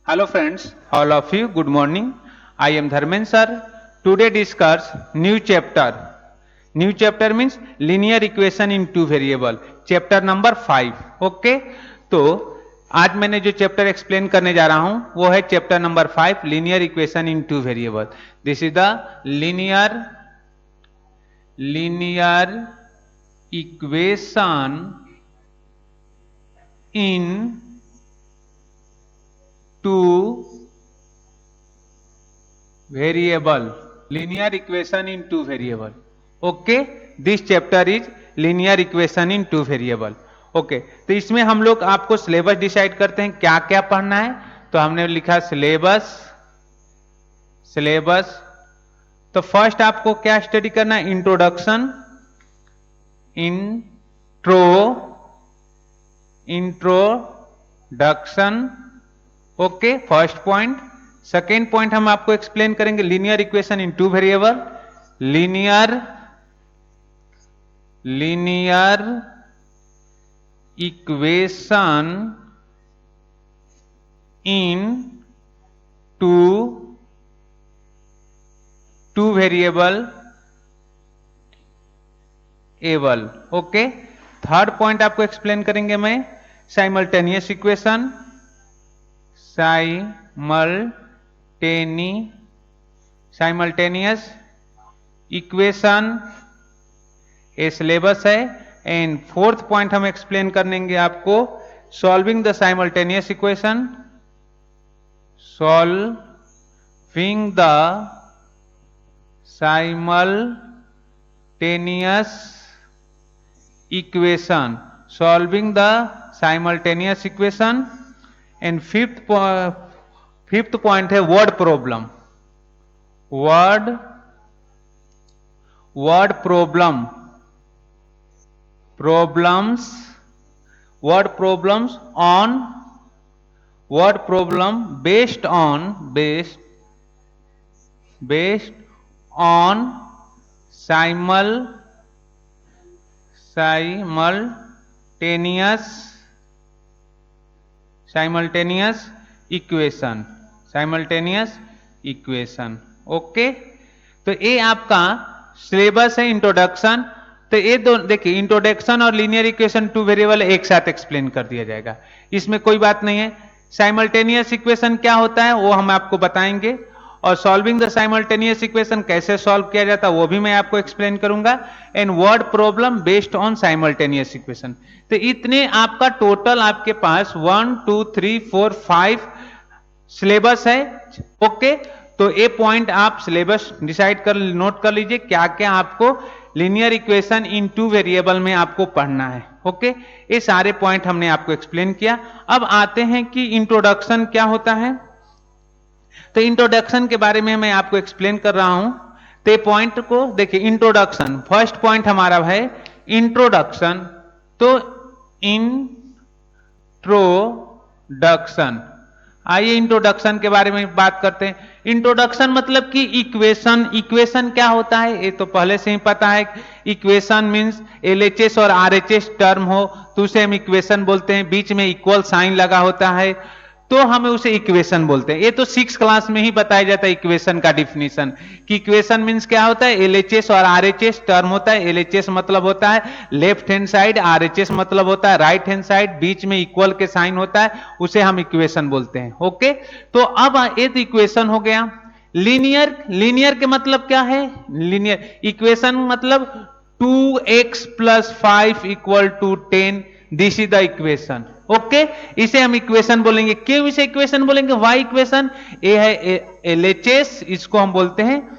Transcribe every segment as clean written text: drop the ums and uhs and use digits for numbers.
Hello friends, all of you, good morning. I am Dharmen sir. Today discuss new chapter. New chapter means linear equation in two variable. Chapter number 5. Okay? तो आज मैंने जो chapter explain करने जा रहा हूं वो है chapter number 5 linear equation in two variable. This is the linear equation in two variable, linear equation in two variable. Okay, this chapter is linear equation in two variable. Okay तो इसमें हम लोग आपको सिलेबस डिसाइड करते हैं क्या क्या पढ़ना है. तो हमने लिखा सिलेबस. तो फर्स्ट आपको क्या स्टडी करना है? Introduction. Okay, first point. Second point हम आपको एक्सप्लेन करेंगे linear equation in two variable. Linear equation in two variable able. Okay, third point आपको एक्सप्लेन करेंगे मैं साइमल्टेनियस इक्वेशन. साइमल्टेनियस इक्वेशन ये सिलेबस है. एंड फोर्थ पॉइंट हम एक्सप्लेन करेंगे आपको solving the simultaneous equation. Solving the simultaneous equation. Solving the simultaneous equation. And fifth point है word problem. Word problem based on simultaneous equation. Okay, तो ये आपका syllabus है. इंट्रोडक्शन. तो ये दो देखिए, इंट्रोडक्शन और लीनियर इक्वेशन टू वेरिएबल एक साथ एक्सप्लेन कर दिया जाएगा. इसमें कोई बात नहीं है. साइमल्टेनियस इक्वेशन क्या होता है वो हम आपको बताएंगे, और सॉल्विंग द साइमल्टेनियस इक्वेशन कैसे सॉल्व किया जाता है वो भी मैं आपको एक्सप्लेन करूंगा. And word problem based on simultaneous equation. तो इतने आपका टोटल आपके पास 1 2 3 4 5 सिलेबस है. ओके, तो ये पॉइंट आप सिलेबस डिसाइड कर नोट कर लीजिए क्या क्या आपको linear equation in two variable में आपको पढ़ना है. ओके, ये सारे पॉइंट हमने आपको एक्सप्लेन किया. अब आते हैं कि इंट्रोडक्शन क्या होता है. तो इंट्रोडक्शन के बारे में मैं आपको एक्सप्लेन कर रहा हूं. तो पॉइंट को देखिए, इंट्रोडक्शन फर्स्ट पॉइंट हमारा है इंट्रोडक्शन. तो इंट्रोडक्शन, आइए इंट्रोडक्शन के बारे में बात करते हैं. इंट्रोडक्शन मतलब कि इक्वेशन क्या होता है ये तो पहले से ही पता है. इक्वेशन मींस एलएचएस और आरएचएस टर्म हो तो उसे हम इक्वेशन बोलते हैं. बीच में इक्वल साइन लगा होता है तो हमें उसे इक्वेशन बोलते हैं. ये तो 6 क्लास में ही बताया जाता है इक्वेशन का डिफिनीशन कि इक्वेशन मींस क्या होता है. एलएचएस और आरएचएस टर्म होता है. एलएचएस मतलब होता है लेफ्ट हैंड साइड, आरएचएस मतलब होता है राइट हैंड साइड, बीच में इक्वल के साइन होता है, उसे हम इक्वेशन बोलते हैं. ओके, तो अब एक इक्वेशन हो गया. लीनियर के मतलब क्या है? लीनियर इक्वेशन मतलब 2x + 5 = 10. This is the equation. Okay, इसे हम इक्वेशन बोलेंगे. क्यों इसे इक्वेशन बोलेंगे? Y equation. ए है एलएचएस, इसको हम बोलते हैं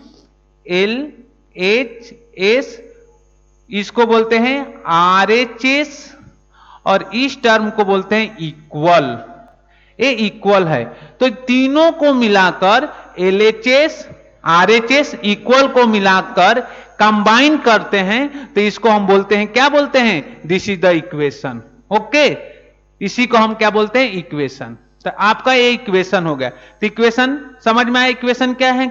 एलएचएस, इसको बोलते हैं आरएचएस, और इस टर्म को बोलते हैं इक्वल. ये इक्वल है. तो तीनों को मिलाकर एलएचएस आरएचएस इक्वल को मिलाकर कंबाइन करते हैं तो इसको हम बोलते हैं, क्या बोलते हैं? This is the equation. Okay, इसी को हम क्या बोलते हैं? इक्वेशन. तो आपका ये इक्वेशन हो गया. तो इक्वेशन समझ में आया. इक्वेशन क्या है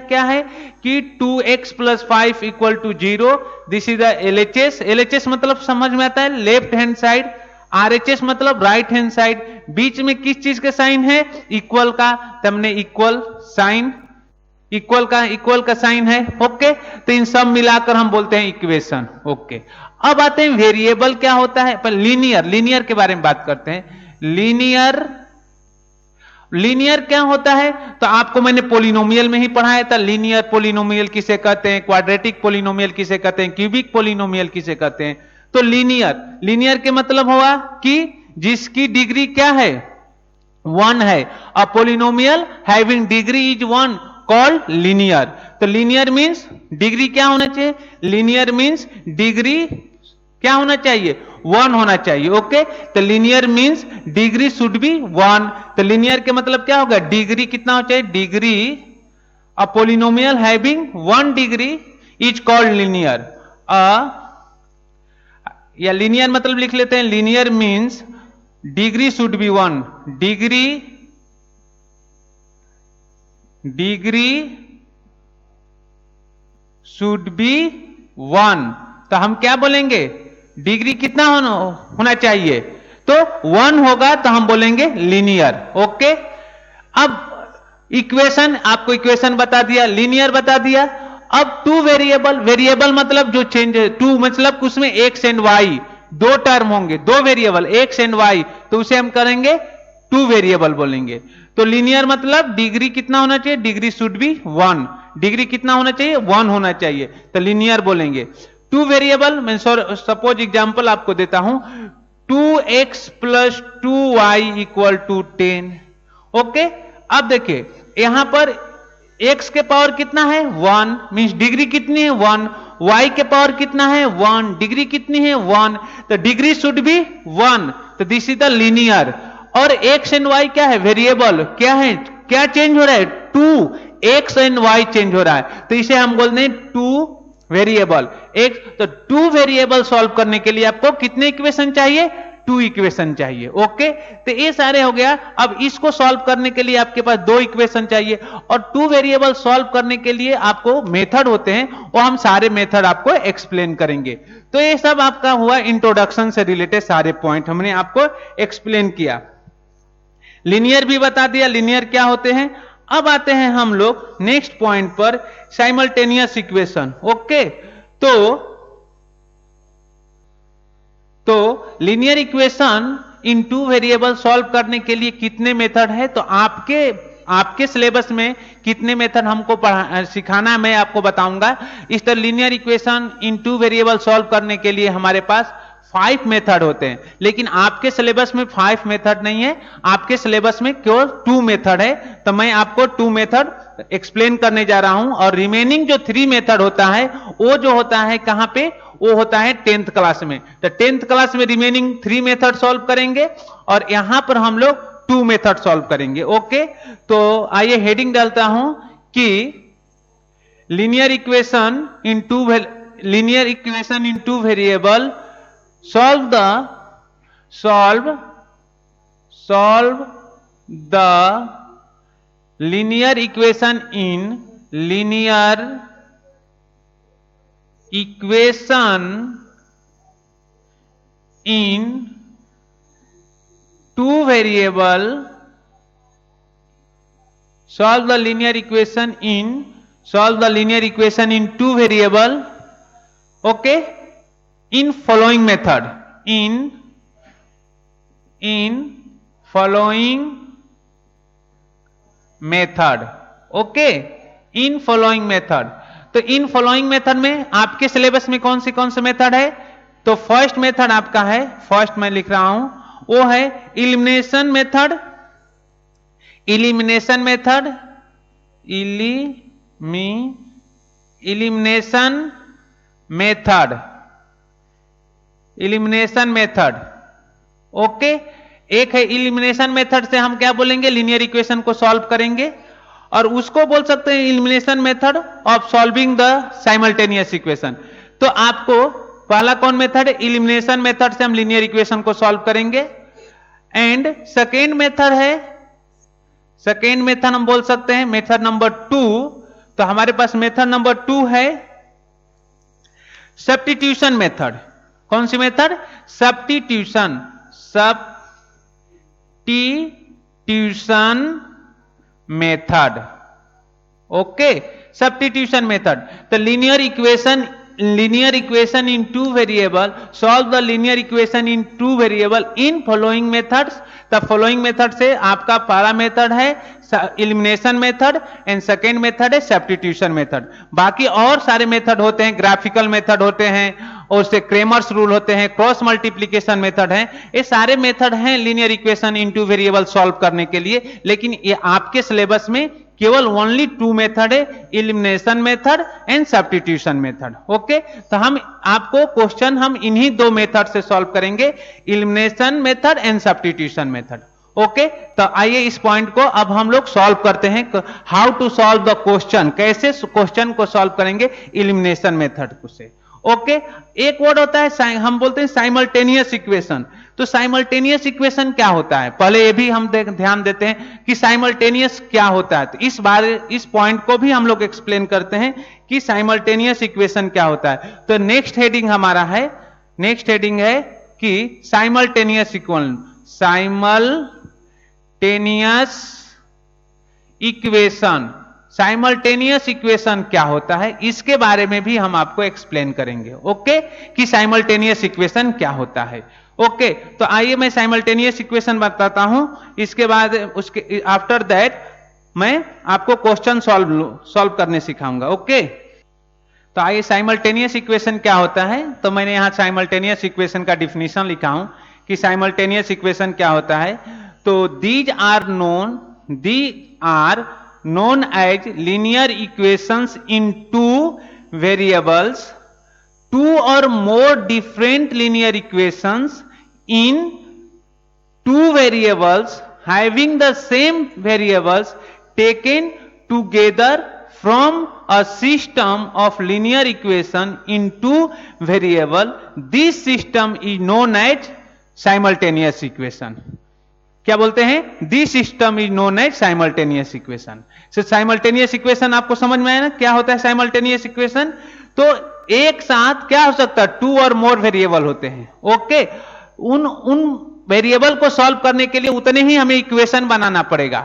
कि 2x + 5 = 0. This is the LHS. LHS मतलब समझ में आता है लेफ्ट हैंड साइड, RHS मतलब राइट हैंड साइड, बीच में किस चीज का साइन है, इक्वल का, तो हमने इक्वल साइन, इक्वल का साइन है। ओके, तो इन सब मिलाकर हम बोलते हैं इक्वेशन। ओके, अब आते हैं वेरिएबल क्या होता है, पर लीनियर के बारे में बात करते हैं। लीनियर क्या होता है, तो आपको मैंने पोलिनोमियल में ही पढ़ाया था। लीनियर पोलिनोमियल किसे कहते हैं, क्वाड्रेटिक पोलिनोमियल किसे कहते हैं, क्यूबिक पोलिनोमियल किसे कहते हैं। तो लीनियर के मतलब हुआ कि जिसकी डिग्री क्या है, 1 है। A polynomial having degree is 1 called linear. तो लीनियर मींस डिग्री क्या होना चाहिए, लीनियर मींस डिग्री क्या होना चाहिए, 1 होना चाहिए। ओके, तो linear means degree should be 1। तो लीनियर के मतलब क्या होगा, डिग्री कितना होना चाहिए, degree, a polynomial having 1 degree is called linear. या लीनियर मतलब लिख लेते हैं, linear means degree should be 1, degree should be 1। तो हम क्या बोलेंगे, डिग्री कितना होना चाहिए, तो 1 होगा तो हम बोलेंगे लीनियर। ओके, अब इक्वेशन, आपको इक्वेशन बता दिया, लीनियर बता दिया। अब टू वेरिएबल मतलब जो चेंज है, टू मतलब उसमें एक्स एंड वाई दो टर्म होंगे, दो वेरिएबल एक्स एंड वाई, तो उसे हम करेंगे टू वेरिएबल बोलेंगे। तो लीनियर मतलब डिग्री कितना होना चाहिए, डिग्री शुड बी 1, डिग्री कितना होना चाहिए, 1 होना चाहिए, तो लीनियर बोलेंगे। टू वेरिएबल, मैं सपोज एग्जांपल आपको देता हूं, 2x + 2y = 10। ओके, अब देखिए यहां पर x के पावर कितना है, 1, मींस डिग्री कितनी है, 1। y के पावर कितना है, 1, डिग्री कितनी है, 1, तो डिग्री शुड बी 1, तो दिस इज द लीनियर। और x एंड y क्या है, वेरिएबल क्या है, क्या चेंज हो रहा है, 2, x एंड y चेंज हो रहा है, तो इसे हम बोलते हैं टू वेरिएबल। एक तो टू वेरिएबल सॉल्व करने के लिए आपको कितने इक्वेशन चाहिए, 2 इक्वेशन चाहिए। ओके, तो ये सारे हो गया। अब इसको सॉल्व करने के लिए आपके पास 2 इक्वेशन चाहिए, और 2 वेरिएबल सॉल्व करने के लिए आपको मेथड होते हैं, वो हम सारे मेथड आपको एक्सप्लेन करेंगे। तो ये सब आपका हुआ इंट्रोडक्शन से रिलेटेड सारे पॉइंट हमने आपको एक्सप्लेन किया। लीनियर भी बता दिया, लीनियर क्या होते हैं। अब आते हैं हम लोग नेक्स्ट पॉइंट पर, साइमल्टेनियस इक्वेशन। ओके, तो linear equation in two variable solve करने के लिए कितने मेथड है, तो आपके सिलेबस में कितने मेथड हमको सिखाना है मैं आपको बताऊंगा। इस तरह linear equation in two variable solve करने के लिए हमारे पास 5 मेथड होते हैं, लेकिन आपके सिलेबस में 5 मेथड नहीं है, आपके सिलेबस में केवल 2 मेथड है। तो मैं आपको 2 मेथड एक्सप्लेन करने जा रहा हूं, और रिमेनिंग जो 3 मेथड होता है वो जो होता है कहां पे, वो होता है 10th क्लास में। तो 10th क्लास में रिमेनिंग 3 मेथड सॉल्व करेंगे, और यहां पर हम लोग 2 मेथड सॉल्व करेंगे। ओके, तो आइए हेडिंग डालता हूं कि linear equation in two variable solve the linear equation in two variable, solve the linear equation in two variable, okay, in following method, in following method। Okay, in following method. तो in following method में आपके syllabus में कौन से method है, तो first method आपका है, फर्स्ट मैं लिख रहा हूं, वो है elimination method. Elimination method. Okay, एक है इलिमिनेशन मेथड से हम क्या बोलेंगे, लीनियर इक्वेशन को सॉल्व करेंगे, और उसको बोल सकते हैं elimination method of solving the simultaneous equation. तो आपको पहला कौन मेथड है, इलिमिनेशन मेथड से हम लीनियर इक्वेशन को सॉल्व करेंगे। एंड सेकेंड मेथड हम बोल सकते हैं मेथड नंबर 2। तो हमारे पास मेथड नंबर 2 है सब्स्टिट्यूशन मेथड। कौन सी method, substitution substitution method. Okay, substitution method. तो linear equation in two variable, solve the linear equation in two variable in following methods. The following method से आपका पहला method है elimination method and second method है substitution method. बाकी और सारे method होते हैं, ग्राफिकल मेथड होते हैं और उससे क्रेमर्स रूल होते हैं, क्रॉस मल्टीप्लीकेशन मेथड है। ये सारे मेथड हैं linear equation into variable solve करने के लिए, लेकिन ये आपके सिलेबस में केवल ओनली 2 मेथड है, elimination method and substitution method. Okay, तो हम आपको क्वेश्चन हम इन्हीं 2 मेथड से सॉल्व करेंगे, elimination method and substitution method. Okay, तो आइए इस पॉइंट को अब हम लोग सॉल्व करते हैं। How to solve the question, कैसे क्वेश्चन को सॉल्व करेंगे एलिमिनेशन मेथड से। ओके, एक वर्ड होता है हम बोलते हैं साइमल्टेनियस इक्वेशन। तो साइमल्टेनियस इक्वेशन क्या होता है, पहले ये भी हम ध्यान देते हैं कि साइमल्टेनियस क्या होता है। तो इस पॉइंट को भी हम लोग एक्सप्लेन करते हैं कि साइमल्टेनियस इक्वेशन क्या होता है। तो नेक्स्ट हेडिंग हमारा है, नेक्स्ट हेडिंग है कि simultaneous equation, simultaneous equation, simultaneous equation क्या होता है, इसके बारे में भी हम आपको एक्सप्लेन करेंगे। ओके, कि साइमल्टेनियस इक्वेशन क्या होता है। ओके, तो आइए मैं साइमल्टेनियस इक्वेशन बताता हूं, इसके बाद उसके आफ्टर दैट मैं आपको क्वेश्चन सॉल्व करने सिखाऊंगा। ओके, तो आइए साइमल्टेनियस इक्वेशन क्या होता है। तो मैंने यहां साइमल्टेनियस इक्वेशन का डिफिनीशन लिखा हूं कि साइमल्टेनियस इक्वेशन क्या होता है। तो these are known as linear equations in two variables, two or more different linear equations in two variables having the same variables taken together from a system of linear equation in two variable. This system is known as simultaneous equation. क्या बोलते हैं, this system is known as simultaneous equation. Simultaneous equation आपको समझ में आया ना, क्या होता है साइमल्टेनियस इक्वेशन। तो एक साथ क्या हो सकता है, 2 और मोर वेरिएबल होते हैं। ओके, उन वेरिएबल को सॉल्व करने के लिए उतने ही हमें इक्वेशन बनाना पड़ेगा।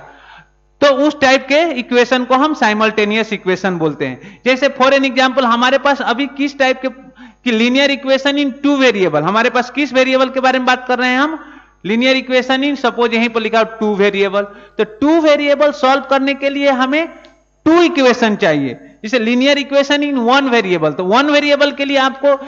तो उस टाइप के इक्वेशन को हम साइमल्टेनियस इक्वेशन बोलते हैं। जैसे फॉर एन एग्जांपल हमारे पास अभी किस टाइप के लीनियर इक्वेशन इन 2 वेरिएबल, हमारे पास किस वेरिएबल के बारे में बात कर रहे हैं हम, लीनियर इक्वेशन इन, सपोज यहीं पर लिखा 2 वेरिएबल। तो 2 वेरिएबल सॉल्व करने के लिए हमें 2 इक्वेशन चाहिए। जैसे लीनियर इक्वेशन इन 1 वेरिएबल, तो 1 वेरिएबल के लिए आपको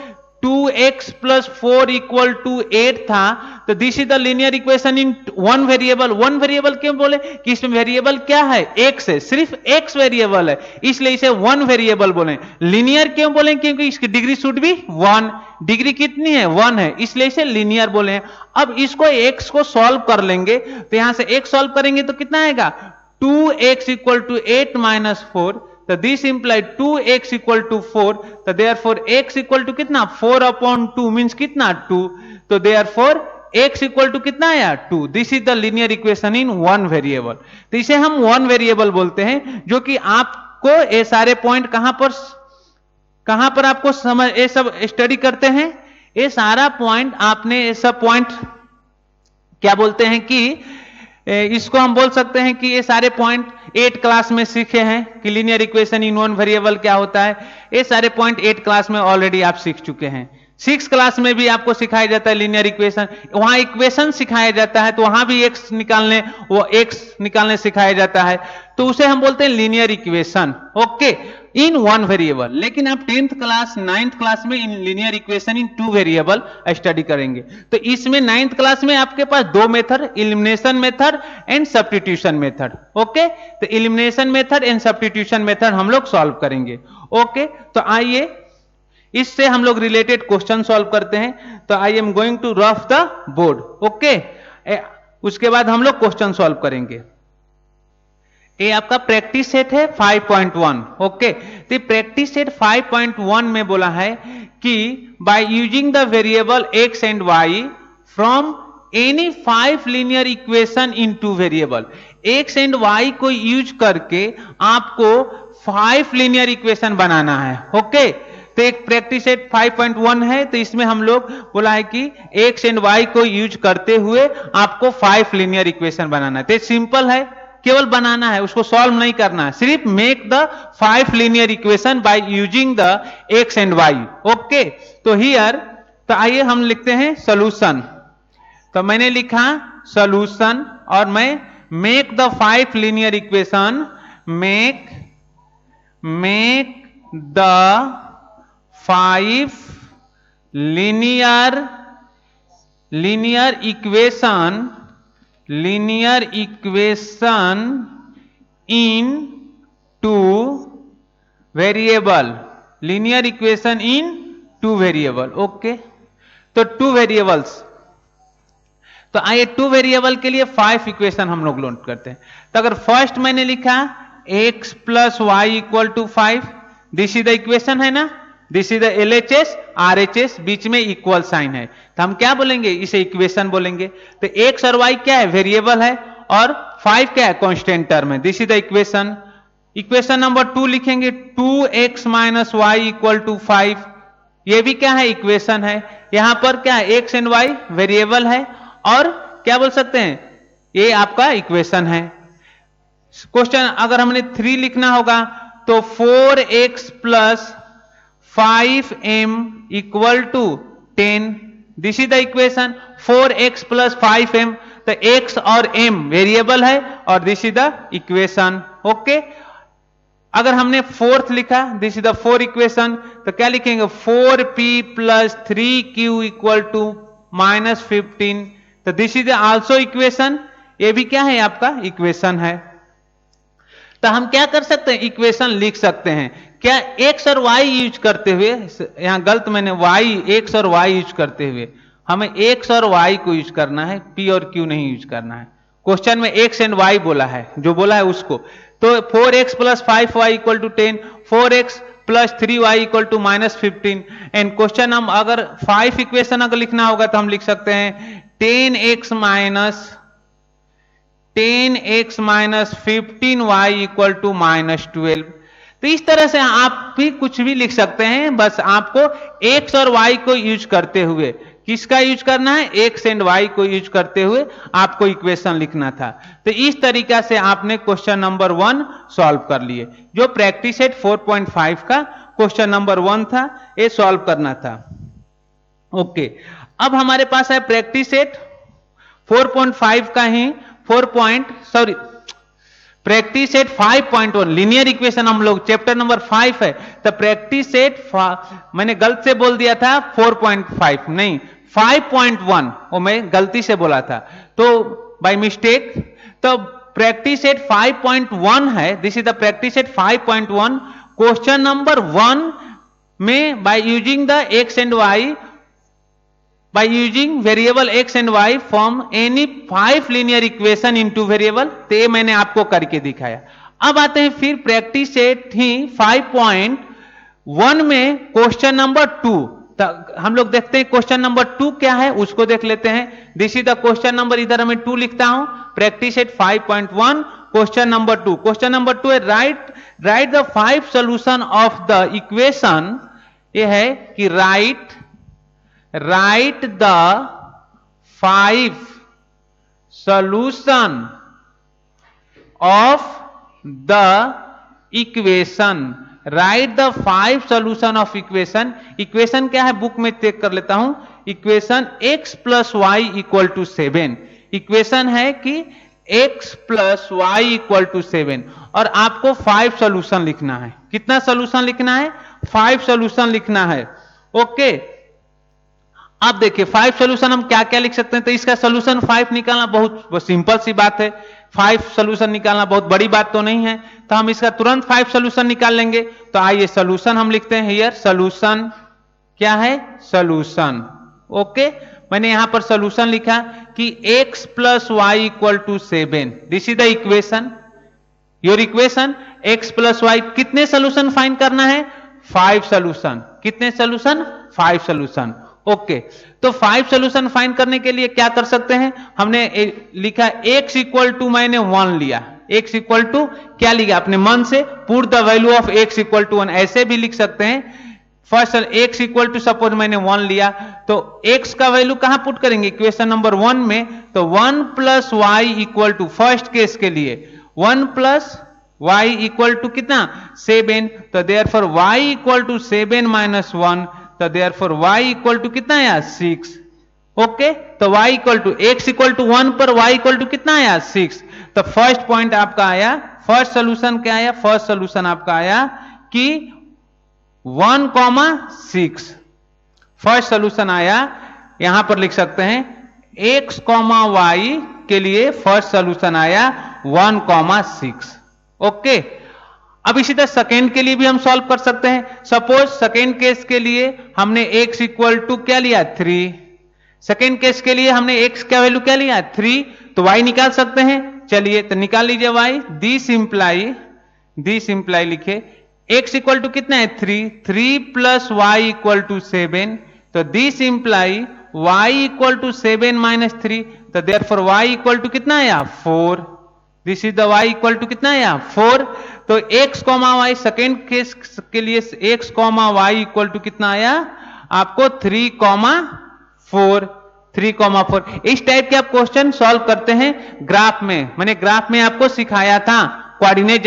2x + 4 = 8 था। तो this is the linear equation in 1 variable. 1 variable क्यों बोले कि इसमें वेरिएबल क्या है, x है, सिर्फ x वेरिएबल है, इसलिए इसे 1 वेरिएबल बोले। लीनियर क्यों बोले, क्योंकि इसकी डिग्री शुड भी 1, डिग्री कितनी है, 1 है, इसलिए इसे लीनियर बोले। अब इसको x को सॉल्व कर लेंगे, तो यहां से x सॉल्व करेंगे तो कितना आएगा, 2x = 8 - 4। तो दिस इंप्लाई 2x = 4। तो देयरफॉर x = कितना, 4/2 मींस कितना, 2। तो देयरफॉर x = कितना आया, 2। This is the linear equation in 1 variable. तो इसे हम 1 वेरिएबल बोलते हैं, जो कि आपको ये सारे पॉइंट कहां पर आपको समझ, ये सब स्टडी करते हैं, ये सारा पॉइंट आपने, ये सब पॉइंट क्या बोलते हैं कि इसको हम बोल सकते हैं कि ये सारे पॉइंट 8 क्लास में सीखे हैं कि लीनियर इक्वेशन इन 1 वेरिएबल क्या होता है। ये सारे पॉइंट 8 क्लास में ऑलरेडी आप सीख चुके हैं। 6 क्लास में भी आपको सिखाया जाता है लीनियर इक्वेशन, वहां इक्वेशन सिखाया जाता है, तो वहां भी x निकालने सिखाया जाता है, तो उसे हम बोलते हैं linear equation. Okay, in 1 variable. लेकिन आप 10th क्लास 9th क्लास में इन linear equation in 2 variable study करेंगे। तो इसमें 9th क्लास में आपके पास 2 method, elimination method and substitution method. Okay, तो elimination method and substitution method हम लोग सॉल्व करेंगे। ओके, तो आइए इससे हम लोग रिलेटेड क्वेश्चन सॉल्व करते हैं। तो I am going to rough the board. Okay, उसके बाद हम लोग क्वेश्चन सॉल्व करेंगे। ये आपका प्रैक्टिस सेट है 5.1। ओके, तो प्रैक्टिस सेट 5.1 में बोला है कि bye using the variable x and y from any 5 linear equation in 2 variable, x and y को यूज करके आपको 5 लीनियर इक्वेशन बनाना है। ओके, तो एक प्रैक्टिस सेट 5.1 है, तो इसमें हम लोग बोला है कि एक्स एंड वाई को यूज करते हुए आपको 5 लीनियर इक्वेशन बनाना है। तो सिंपल है, केवल बनाना है, उसको सॉल्व नहीं करना है, सिर्फ make the 5 linear equation by using the X and Y. Okay, तो हियर, तो आइए हम लिखते हैं सॉल्यूशन। तो मैंने लिखा सॉल्यूशन और मैं make the 5 linear equation, make the 5 linear equation in two variable, linear equation in 2 variable. Okay, तो 2 वेरिएबल्स, तो आइए 2 वेरिएबल के लिए 5 इक्वेशन हम लोग नोट करते हैं। तो अगर फर्स्ट मैंने लिखा x plus Y equal to 5, this is the equation है ना, this is the LHS RHS, बीच में इक्वल साइन है, तो हम क्या बोलेंगे, इसे इक्वेशन बोलेंगे। तो x और y क्या है, वेरिएबल है, और 5 क्या है, कांस्टेंट टर्म है, this is the equation. Equation number 2 लिखेंगे 2x minus Y equal to 5, ये भी क्या है, इक्वेशन है। यहां पर क्या है, x एंड y वेरिएबल है, और क्या बोल सकते हैं, ये आपका इक्वेशन है। क्वेश्चन अगर हमने 3 लिखना होगा तो 4x plus 5m equal to 10, this is the equation. 4x plus 5m, तो x और m वेरिएबल है, और this is the equation. Okay, अगर हमने 4th लिखा, दिस इज द 4 इक्वेशन, तो क्या लिखेंगे, 4p plus 3q equal to -15, तो दिस इज आल्सो इक्वेशन, ये भी क्या है, आपका इक्वेशन है। तो हम क्या कर सकते हैं, इक्वेशन लिख सकते हैं। क्या x और y यूज करते हुए, यहां गलत मैंने x और y यूज करते हुए, हमें x और y को यूज करना है, p और q नहीं यूज करना है। क्वेश्चन में x एंड y बोला है, जो बोला है उसको। तो 4x plus 5y equal to 10, 4x plus 3y equal to -15, and question हम अगर 5 इक्वेशन अगर लिखना होगा तो हम लिख सकते हैं 10x minus 15y equal to -12। तो इस तरह से आप भी कुछ भी लिख सकते हैं, बस आपको x और y को यूज करते हुए, किसका यूज करना है, x एंड y को यूज करते हुए आपको इक्वेशन लिखना था। तो इस तरीका से आपने क्वेश्चन नंबर 1 सॉल्व कर लिए, जो प्रैक्टिस सेट 4.5 का क्वेश्चन नंबर 1 था, ये सॉल्व करना था। ओके, अब हमारे पास है प्रैक्टिस सेट 4.5 का ही प्रैक्टिस सेट 5.1 लीनियर इक्वेशन, हम लोग चैप्टर नंबर 5 है। तो प्रैक्टिस सेट, मैंने गलत से बोल दिया था 4.5 नहीं 5.1, वो मैं गलती से बोला था, तो बाय मिस्टेक। तो प्रैक्टिस सेट 5.1 है, this is the practice set 5.1। Question number 1 में bye using the x and y, by using variable x and y form any 5 linear equation into variable, तो ये मैंने आपको करके दिखाया। अब आते हैं फिर प्रैक्टिस सेट ही 5.1 में क्वेश्चन नंबर 2। तो हम लोग देखते हैं क्वेश्चन नंबर 2 क्या है, उसको देख लेते हैं। This is the question number, इधर मैं 2 लिखता हूं, practice set 5.1 question number 2। Question number 2 है right the 5 solution of the equation, ये है कि write the 5 solution of the equation, write the 5 solution of equation। Equation क्या है, बुक में चेक कर लेता हूं। Equation x plus Y equal to 7, equation है कि x plus Y equal to 7, और आपको 5 सोल्यूशन लिखना है। कितना सोल्यूशन लिखना है, 5 सोल्यूशन लिखना है। ओके, अब देखिए 5 सोल्यूशन हम क्या क्या लिख सकते हैं। तो इसका सोल्यूशन 5 निकालना बहुत सिंपल सी बात है, 5 सोल्यूशन निकालना बहुत बड़ी बात तो नहीं है, तो हम इसका तुरंत 5 सोल्यूशन निकाल लेंगे। तो आइए सोल्यूशन हम लिखते हैं हियर, सोल्यूशन क्या है, सोल्यूशन। ओके, मैंने यहां पर सोल्यूशन लिखा कि x plus Y equal to 7, this is the equation, your equation. x plus Y, कितने सोल्यूशन फाइंड करना है, 5 सोल्यूशन। कितने सोल्यूशन, 5 सोल्यूशन। ओके, तो 5 सोल्यूशन फाइंड करने के लिए क्या कर सकते हैं, हमने लिखा x इक्वल टू, मैंने 1 लिया, x इक्वल टू क्या लिया अपने मन से, put the value of x equal to 1, ऐसे भी लिख सकते हैं। First x equal to suppose मैंने 1 लिया, तो x का वैल्यू कहां पुट करेंगे इक्वेशन नंबर 1 में, तो 1 plus Y equal to first case के लिए 1 प्लस y इक्वल टू कितना 7, तो therefore y equal to 7 minus 1, तो देयरफॉर y इक्वल टू कितना आया 6। ओके, तो y equal to x equal to 1 पर y इक्वल टू कितना आया 6। तो फर्स्ट पॉइंट आपका आया, फर्स्ट सोल्यूशन क्या आया, फर्स्ट सोल्यूशन आपका आया कि 1,6। फर्स्ट सोल्यूशन आया, यहां पर लिख सकते हैं x, y के लिए फर्स्ट सोल्यूशन आया 1,6। ओके, अब इसी तरह सेकेंड के लिए भी हम सॉल्व कर सकते हैं। सपोज सेकेंड केस के लिए हमने x इक्वल टू क्या लिया 3, सेकेंड केस के लिए हमने x का वैल्यू क्या लिया 3, तो y निकाल सकते हैं। चलिए तो निकाल लीजिए y। दिस इंप्लाई लिखे x इक्वल टू कितना है 3 प्लस y इक्वल टू 7, तो this imply y equal to 7 minus 3, तो देयरफॉर y इक्वल टू कितना आया 4। This is the y equal to कितना आया 4। तो x, y सेकेंड केस के लिए x, y इक्वल टू कितना आया आपको 3,4। इस टाइप के आप क्वेश्चन सॉल्व करते हैं ग्राफ में। मैंने ग्राफ में आपको सिखाया था, कोऑर्डिनेट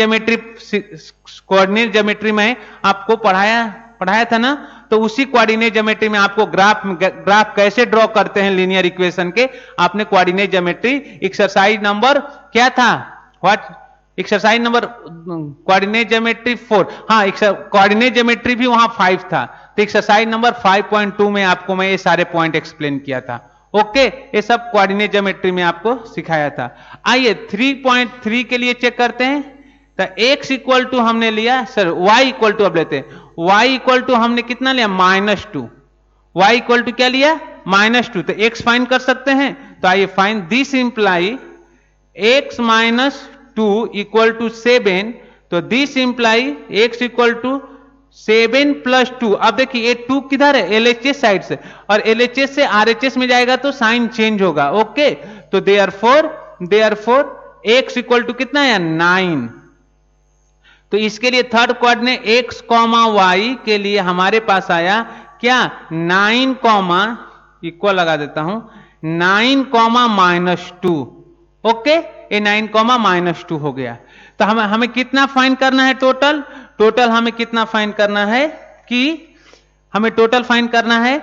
ज्योमेट्री में आपको पढ़ाया था ना, तो उसी कोऑर्डिनेट ज्योमेट्री में आपको ग्राफ कैसे ड्रॉ करते हैं लीनियर इक्वेशन के, आपने कोऑर्डिनेट ज्योमेट्री एक्सरसाइज नंबर क्या था, एक्सरसाइज नंबर कोऑर्डिनेट ज्योमेट्री 4, हाँ कोऑर्डिनेट ज्योमेट्री भी वहां 5 था, तो एक्सरसाइज नंबर 5.2 में आपको मैं ये सारे पॉइंट एक्सप्लेन किया था। ओके, ये सब कोऑर्डिनेट ज्योमेट्री में आपको सिखाया था। आइए 3.3 के लिए चेक करते हैं। तो x इक्वल टू हमने लिया, सर y इक्वल टू अब लेते हैं, y इक्वल टू हमने कितना लिया -2, y इक्वल टू क्या लिया -2, तो x फाइंड कर सकते हैं। तो आइए find this imply x minus 2 equal to 7, तो this imply x equal to 7 plus 2। अब देखिए ये 2 किधर है LHS साइड से, और LHS से RHS में जाएगा तो साइन चेंज होगा। ओके, तो देयरफॉर x इक्वल टू कितना है 9। तो इसके लिए थर्ड कोऑर्डिनेट x, y के लिए हमारे पास आया क्या 9, इक्वल लगा देता हूं 9, -2। ओके, ये 9, -2 हो गया। तो हमें कितना फाइंड करना है टोटल हमें कितना फाइंड करना है कि हमें टोटल फाइंड करना है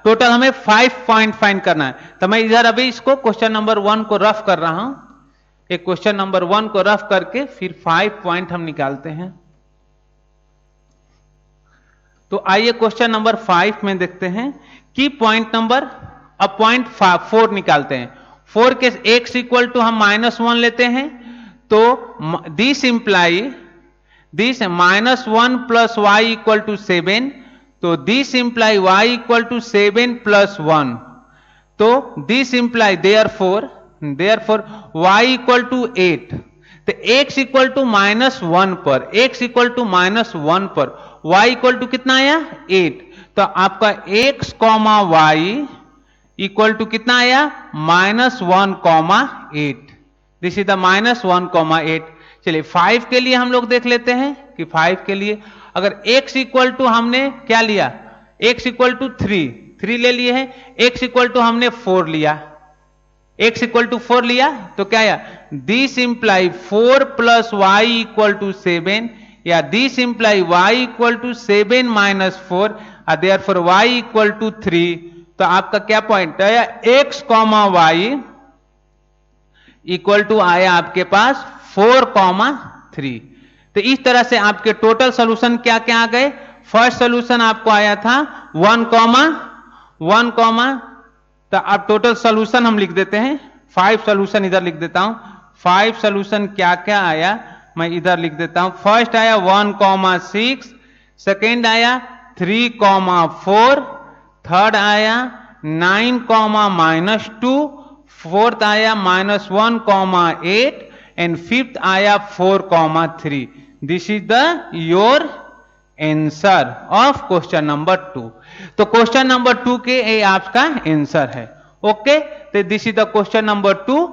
टोटल हमें 5 पॉइंट फाइंड करना है। तो मैं इधर अभी इसको क्वेश्चन नंबर 1 को रफ कर रहा हूं, एक क्वेश्चन नंबर 1 को रफ करके फिर 5 पॉइंट हम निकालते हैं। तो आइए क्वेश्चन नंबर 5 में देखते हैं कि पॉइंट नंबर, अब पॉइंट 4 निकालते हैं। 4 के x इक्वल टू हम -1 लेते हैं, तो this imply -1 plus y equal to 7, तो this imply y equal to 7 plus 1, तो this imply therefore y equal to 8। तो x इक्वल टू -1 पर, y इक्वल टू कितना आया 8, तो आपका x, y इक्वल टू कितना आया -1,8। This is the -1,8। चलिए 5 के लिए हम लोग देख लेते हैं कि 5 के लिए अगर x इक्वल टू हमने क्या लिया, x इक्वल टू 3 ले लिए हैं, x इक्वल टू हमने 4 लिया, x इक्वल टू 4 लिया, तो क्या आया this imply 4 plus y equal to 7, या this imply y equal to 7 minus 4, therefore y equal to 3। तो आपका क्या पॉइंट आया x, y इक्वल टू आया आपके पास 4,3। तो इस तरह से आपके टोटल सोल्यूशन क्या क्या आ गए। फर्स्ट सोल्यूशन आपको आया था 1, तो अब टोटल सोल्यूशन हम लिख देते हैं, 5 सोल्यूशन इधर लिख देता हूं। 5 सोल्यूशन क्या क्या आया मैं इधर लिख देता हूं। फर्स्ट आया 1,6, सेकेंड आया 3,4, थर्ड आया 9, फोर्थ आया -1,8, एंड फिफ्थ आया 4,3। This is the your answer of question number 2। तो क्वेश्चन नंबर 2 के ये आपका आंसर है। ओके, तो this is the question number 2,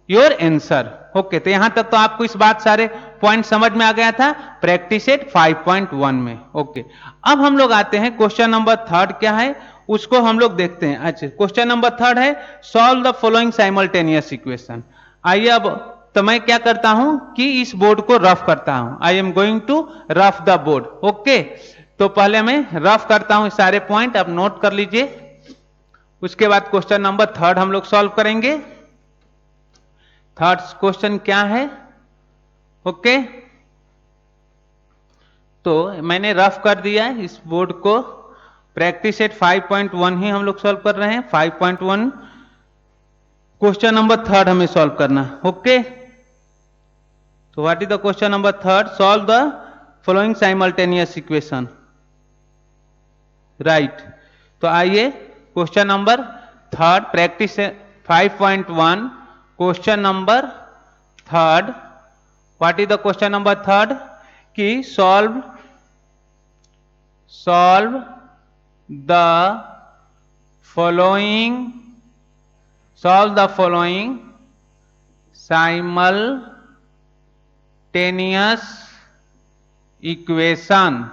your answer. Okay, तो यहां तक तो आपको इस बात सारे पॉइंट समझ में आ गया था प्रैक्टिस सेट 5.1 में। ओके, अब हम लोग आते हैं क्वेश्चन नंबर थर्ड क्या है उसको हम लोग देखते हैं। अच्छा, क्वेश्चन नंबर थर्ड है solve the following simultaneous equation. आइए अब तो मैं क्या करता हूं कि इस बोर्ड को रफ करता हूं। I am going to rough the board. Okay, तो पहले मैं रफ करता हूं सारे पॉइंट, अब नोट कर लीजिए। उसके बाद क्वेश्चन नंबर थर्ड हम लोग सॉल्व करेंगे। थर्ड क्वेश्चन क्या है? ओके, तो मैंने रफ कर दिया है इस बोर्ड को। प्रैक्टिस सेट 5.1 ही हम लोग सॉल्व कर रहे हैं। 5.1 क्वेश्चन नंबर थर्ड हमें सॉल्व करना। ओके, तो what is the question number third? Solve the following simultaneous equation. Right, तो आइए question number third practice 5.1 question number third. What is the question number third? कि solve the following simultaneous equation.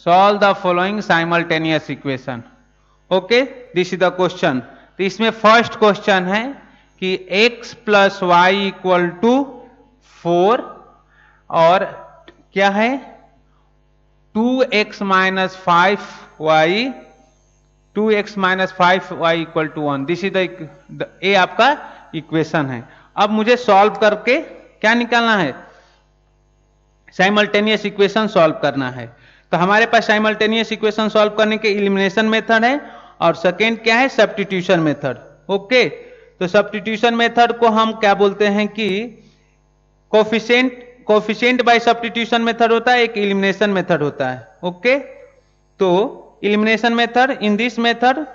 Solve the following simultaneous equation. Okay, this is the question. तो इसमें first question है कि x plus Y equal to 4 और क्या है 2x minus 5y, 2x minus 5y equal to 1। This is the a आपका equation है। अब मुझे सॉल्व करके क्या निकालना है? साइमल्टेनियस इक्वेशन सॉल्व करना है। तो हमारे पास साइमल्टेनियस इक्वेशन सॉल्व करने के एलिमिनेशन मेथड है और सेकेंड क्या है? Substitution method. ओके, तो सब्स्टिट्यूशन मेथड को हम क्या बोलते हैं कि कोफिशिएंट बाय सब्स्टिट्यूशन मेथड होता है, एक एलिमिनेशन मेथड होता है। ओके, तो elimination method, in this method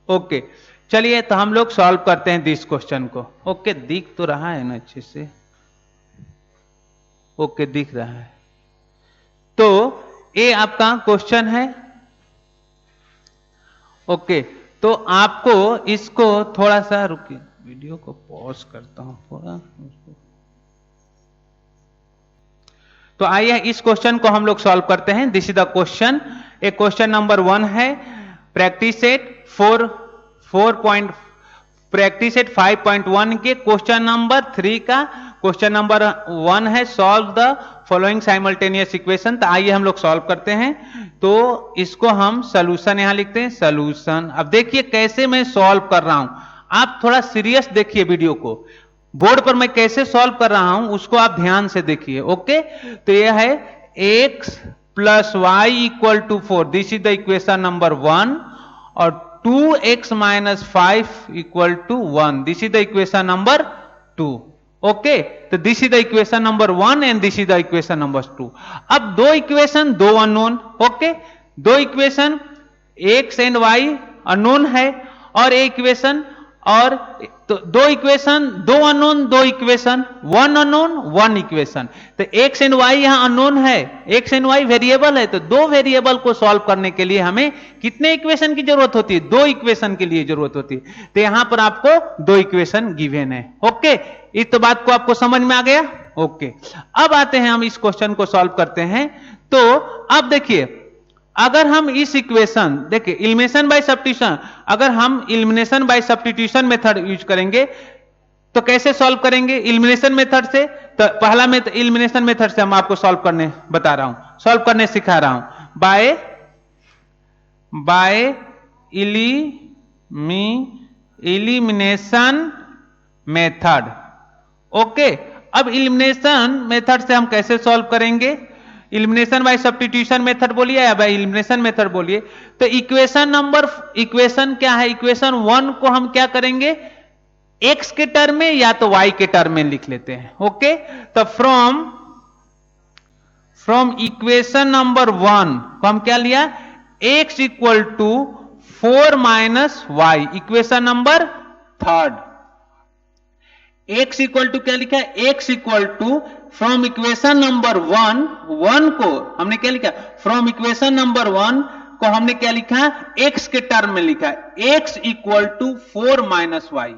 okay, चलिए तो हम लोग सॉल्व करते हैं दिस क्वेश्चन को। ओके, दिख तो रहा है ना अच्छे से? ओके, दिख रहा है। तो ये आपका क्वेश्चन है। ओके, तो आपको इसको थोड़ा सा रुकिए, वीडियो को पॉज करता हूं थोड़ा। तो आइए इस क्वेश्चन को हम लोग सॉल्व करते हैं। This is the question. एक क्वेश्चन नंबर 1 है प्रैक्टिस सेट 5.1 के क्वेश्चन नंबर 3 का क्वेश्चन नंबर 1 है solve the following simultaneous equation. तो आइए हम लोग सॉल्व करते हैं। तो इसको हम सॉल्यूशन यहां लिखते हैं, सॉल्यूशन। अब देखिए कैसे मैं सॉल्व कर रहा हूं, आप थोड़ा सीरियस देखिए वीडियो को। बोर्ड पर मैं कैसे सॉल्व कर रहा हूं उसको आप ध्यान से देखिए। ओके, तो यह है x plus Y equal to 4, this is the equation number 1, और 2x minus 5 equal to 1, this is the equation number 2। Okay, तो this is the equation number 1 and this is the equation number 2। अब दो equation, दो unknown. Okay, दो equation x and y unknown है, और एक equation और तो दो इक्वेशन, दो अननोन, दो equation, one unknown one equation. तो x एंड y यहां अननोन है, x एंड y वेरिएबल है। तो दो वेरिएबल को सॉल्व करने के लिए हमें कितने इक्वेशन की जरूरत होती है? दो इक्वेशन के लिए जरूरत होती है। तो यहां पर आपको दो इक्वेशन गिवन है। ओके, इस तो बात को आपको समझ में आ गया। ओके, अब आते हैं हम इस क्वेश्चन को सॉल्व करते हैं। तो अब देखिए, अगर हम इस इक्वेशन, देखिए एलिमिनेशन बाय सब्स्टिट्यूशन, अगर हम elimination by substitution method use करेंगे तो कैसे सॉल्व करेंगे? एलिमिनेशन मेथड से। तो पहला में एलिमिनेशन मेथड से हम आपको सॉल्व करने बता रहा हूं, सॉल्व करने सिखा रहा हूं। By elimination method. ओके, अब एलिमिनेशन मेथड से हम कैसे सॉल्व करेंगे? एलिमिनेशन बाय सब्स्टिट्यूशन मेथड बोलिए या बाय एलिमिनेशन मेथड बोलिए। तो इक्वेशन क्या है? इक्वेशन 1 को हम क्या करेंगे? x के टर्म में या तो y के टर्म में लिख लेते हैं। ओके, तो फ्रॉम इक्वेशन नंबर 1 को हम क्या लिया? x equal to 4 minus y, equation number third. x equal to क्या लिखा है, x equal to from equation number 1 को हमने क्या लिखा, फ्रॉम इक्वेशन नंबर 1 को हमने क्या लिखा, x के टर्म में लिखा है, x equal to 4 minus Y,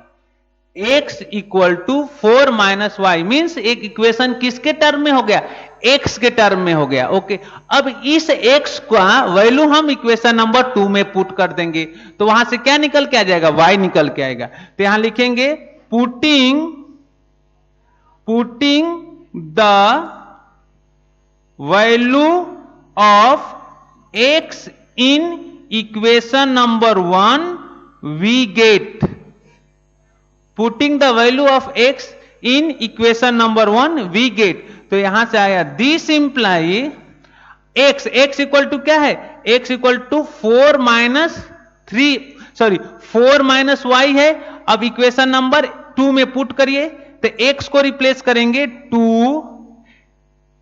x equal to 4 minus Y means एक इक्वेशन किसके टर्म में हो गया, x के टर्म में हो गया। ओके, अब इस x का वैल्यू हम इक्वेशन नंबर 2 में पुट कर देंगे, तो वहां से क्या निकल के आ जाएगा, y निकल के आएगा। तो यहां लिखेंगे putting the value of x in equation number 1 we get, putting the value of x in equation number 1 we get. तो यहां से आया this imply x equal to क्या है, x equal to 4 minus Y है। अब इक्वेशन नंबर 2 में put करिए, तो x को रिप्लेस करेंगे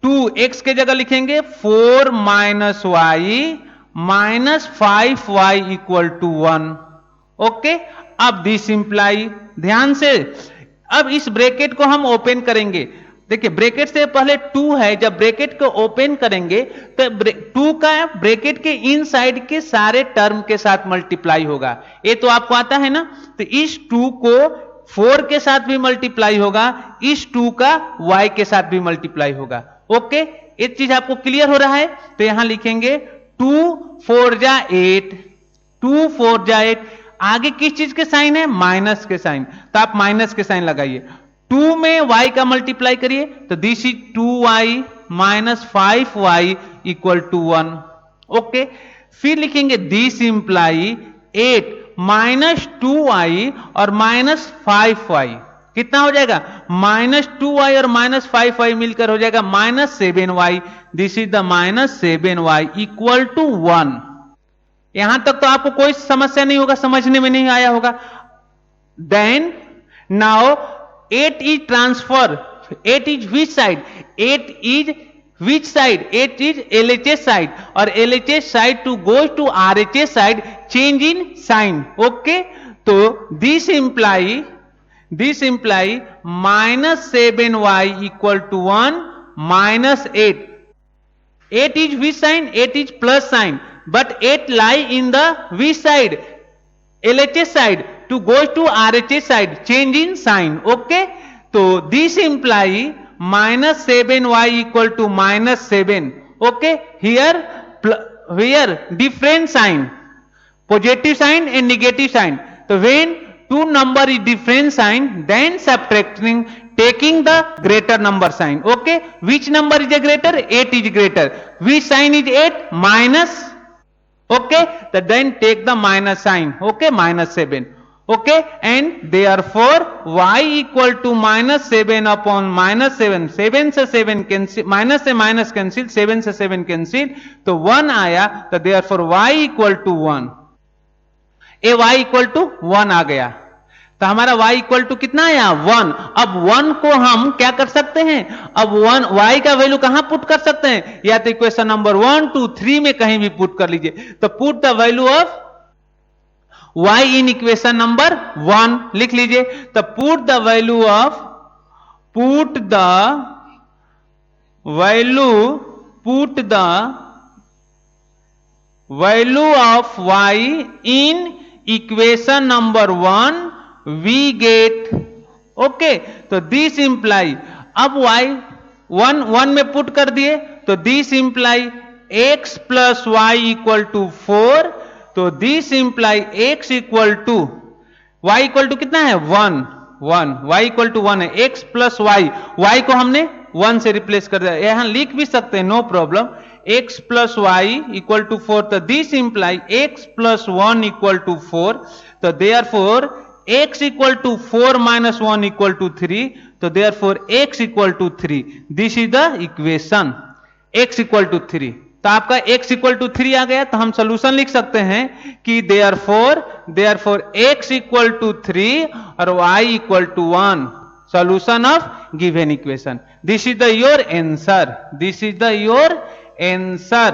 2 x के जगह लिखेंगे 4 minus Y minus 5 Y equal to 1। Okay, अब दिस इंप्लाई, ध्यान से अब इस ब्रैकेट को हम ओपन करेंगे। देखिए ब्रैकेट से पहले 2 है, जब ब्रैकेट को ओपन करेंगे तो 2 का ब्रैकेट के इनसाइड के सारे टर्म के साथ मल्टीप्लाई होगा, ये तो आपको आता है ना। तो इस 2 को 4 के साथ भी मल्टीप्लाई होगा, इस 2 का y के साथ भी मल्टीप्लाई होगा। ओके, एक चीज आपको क्लियर हो रहा है। तो यहां लिखेंगे 2 4 जा 8, 2 4 जा 8, आगे किस चीज के साइन है, माइनस के साइन, तो आप माइनस के साइन लगाइए। 2 में y का मल्टीप्लाई करिए, तो this is 2y minus 5y equal to 1। Okay, फिर लिखेंगे दिस इंप्लाई 8 माइनस 2y और माइनस 5y कितना हो जाएगा, माइनस 2y और माइनस 5y मिलकर हो जाएगा minus 7y। This is the minus 7y equal to 1। यहां तक तो आपको कोई समस्या नहीं होगा, समझने में नहीं आया होगा। Then now 8 is transfer, 8 is which side, 8 is which side, 8 is LHS side, और LHS side to goes to RHS side, change in sign. Okay, तो this imply minus 7y equal to 1 minus 8। 8 is which sign, 8 is plus sign, but 8 lie in the which side, LHS side to go to RHS side, change in sign. Okay, so this imply minus 7y equal to minus 7. Okay, here different sign, positive sign and negative sign. So when two number is different sign, then subtracting, taking the greater number sign. Okay, which number is a greater, 8 is greater, which sign is 8, minus. Okay, then take the minus sign. Okay, minus 7. Okay, and therefore y equal to minus 7 upon minus 7, 7 से 7 cancel, minus से minus cancel, 7 से 7 cancel, तो 1 आया। तो therefore y equal to 1, ए y equal to 1 आ गया। तो हमारा y इक्वल टू कितना आया, 1। अब 1 को हम क्या कर सकते हैं, अब 1 y का वैल्यू कहां पुट कर सकते हैं, या तो इक्वेशन नंबर 1 2 3 में कहीं भी पुट कर लीजिए। तो put the value of y in equation number 1 लिख लीजिए। तो put the value of y in equation number 1 we get. Okay, तो दिस इंप्लाई, अब y 1 में पुट कर दिए, तो this imply x plus Y equal to 4। तो this imply x equal to y equal to कितना है, 1 y इक्वल टू 1 है, x प्लस y को हमने 1 से रिप्लेस कर दिया, यहां लिख भी सकते हैं, no problem, x plus Y equal to 4। तो this imply x plus 1 equal to 4। तो therefore x equal to 4 minus 1 equal to 3। तो therefore x equal to 3, this is the equation x equal to 3। तो आपका x equal to 3 आ गया। तो हम solution लिख सकते हैं कि देयरफॉर x इक्वल टू 3 और y equal to 1, solution of given equation. This is the your answer. This is the your answer.